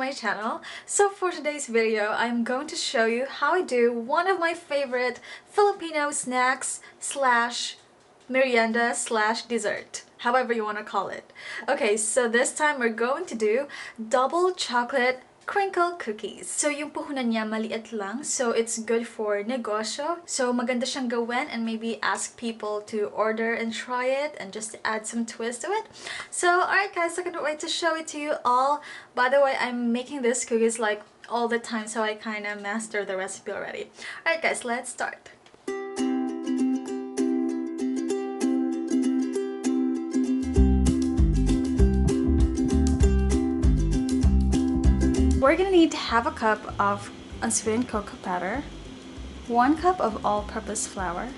my channel. So for today's video, I'm going to show you how I do one of my favorite Filipino snacks slash merienda slash dessert, however you want to call it. Okay, so this time we're going to do double chocolate crinkle cookies. So yung puhunan niya maliit lang, so it's good for negosyo. So maganda siyang gawin and maybe ask people to order and try it and just add some twist to it. So alright guys, I can't wait to show it to you all. By the way, I'm making this cookies like all the time, so I kind of mastered the recipe already. Alright guys, let's start. We're gonna need half a cup of unsweetened cocoa powder, 1 cup of all-purpose flour,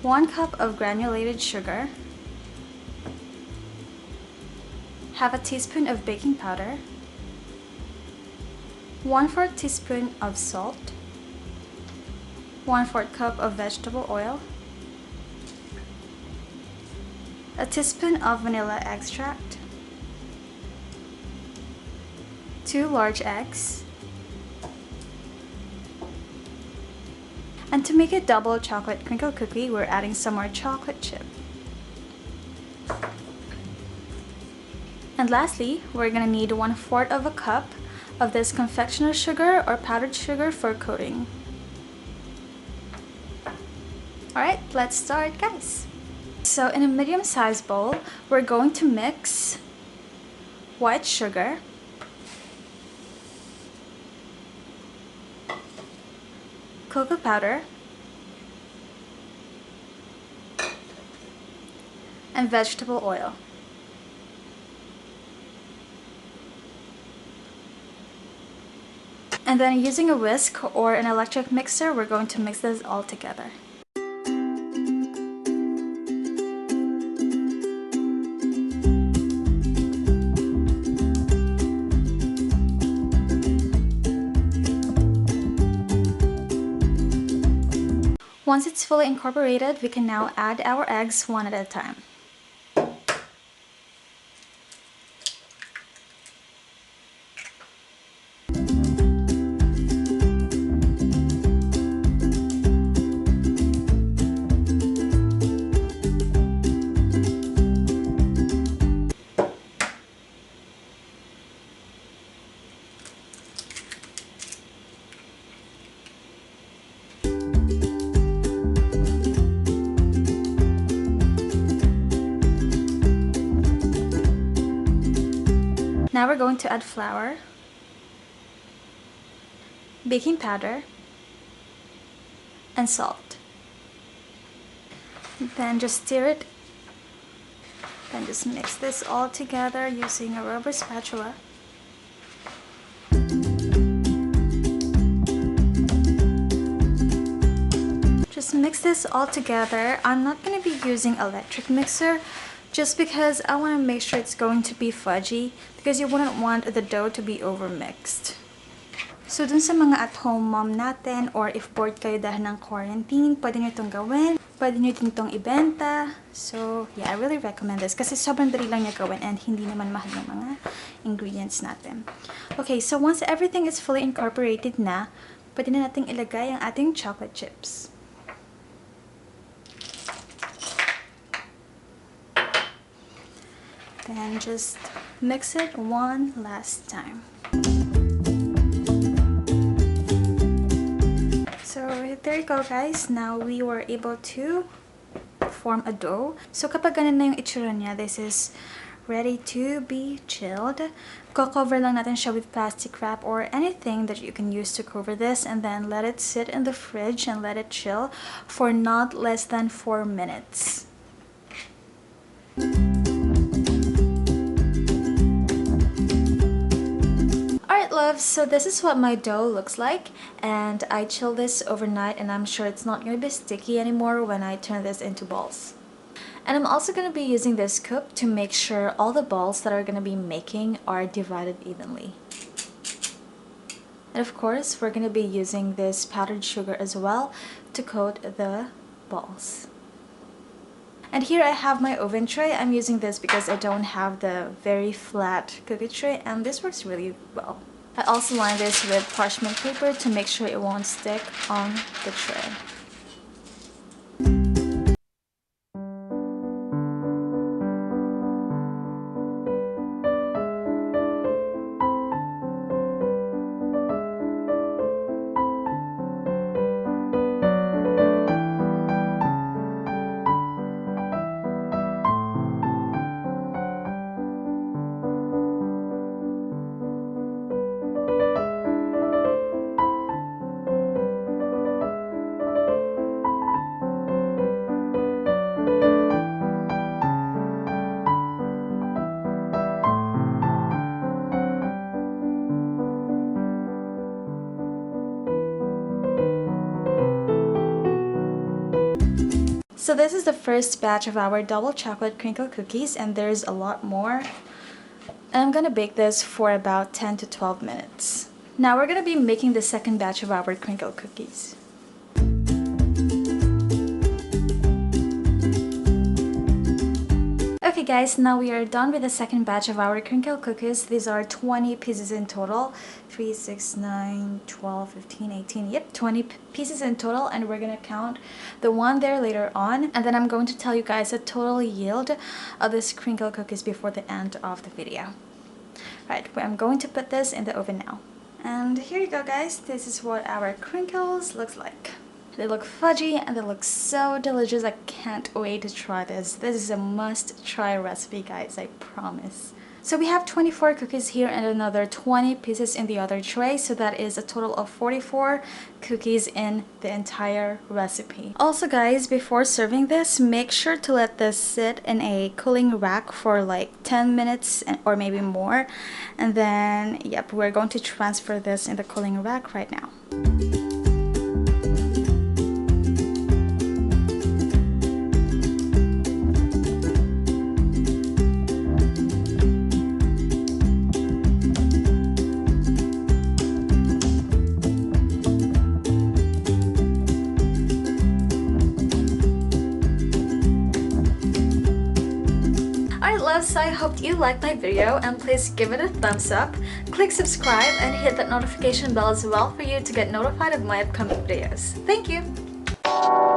1 cup of granulated sugar, half a teaspoon of baking powder, 1/4 teaspoon of salt, 1/4 cup of vegetable oil, a teaspoon of vanilla extract, 2 large eggs, and to make a double chocolate crinkle cookie, we're adding some more chocolate chip. And lastly, we're gonna need 1/4 of a cup of this confectioner sugar or powdered sugar for coating. Alright, let's start guys. So in a medium-sized bowl, we're going to mix white sugar, cocoa powder, and vegetable oil. And then using a whisk or an electric mixer, we're going to mix this all together. Once it's fully incorporated, we can now add our eggs one at a time. Now we're going to add flour, baking powder, and salt. Then just stir it. Then just mix this all together using a rubber spatula. Just mix this all together. I'm not going to be using electric mixer, just because I want to make sure it's going to be fudgy, because you wouldn't want the dough to be overmixed. So dun sa mga at-home mom natin, or if bored kayo dahil ng quarantine, pwede nyo itong gawin. Pwede nyo din itong ibenta. So yeah, I really recommend this kasi sobrang dali lang niya gawin and hindi naman mahal ng mga ingredients natin. Okay, so once everything is fully incorporated na, pwede na nating ilagay ang ating chocolate chips. Then just mix it one last time. So there you go guys. Now we were able to form a dough. So kapag ganun na yung itsura niya, this is ready to be chilled. Cover lang natin siya with plastic wrap or anything that you can use to cover this, and then let it sit in the fridge and let it chill for not less than 4 minutes. Alright loves, so this is what my dough looks like, and I chilled this overnight and I'm sure it's not going to be sticky anymore when I turn this into balls. And I'm also going to be using this scoop to make sure all the balls that I'm going to be making are divided evenly. And of course, we're going to be using this powdered sugar as well to coat the balls. And here I have my oven tray. I'm using this because I don't have the very flat cookie tray, and this works really well. I also line this with parchment paper to make sure it won't stick on the tray. So this is the first batch of our double chocolate crinkle cookies, and there's a lot more. And I'm gonna bake this for about 10 to 12 minutes. Now we're gonna be making the second batch of our crinkle cookies. Okay guys, now we are done with the second batch of our crinkle cookies. These are 20 pieces in total. 3, 6, 9, 12, 15, 18, yep, 20 pieces in total, and we're gonna count the one there later on, and then I'm going to tell you guys the total yield of this crinkle cookies before the end of the video. Right, I'm going to put this in the oven now. And here you go guys, this is what our crinkles looks like. They look fudgy and they look so delicious. I can't wait to try this. This is a must-try recipe, guys, I promise. So we have 24 cookies here and another 20 pieces in the other tray. So that is a total of 44 cookies in the entire recipe. Also, guys, before serving this, make sure to let this sit in a cooling rack for like 10 minutes or maybe more. And then, yep, we're going to transfer this in the cooling rack right now. So I hope you liked my video, and please give it a thumbs up, click subscribe, and hit that notification bell as well for you to get notified of my upcoming videos. Thank you!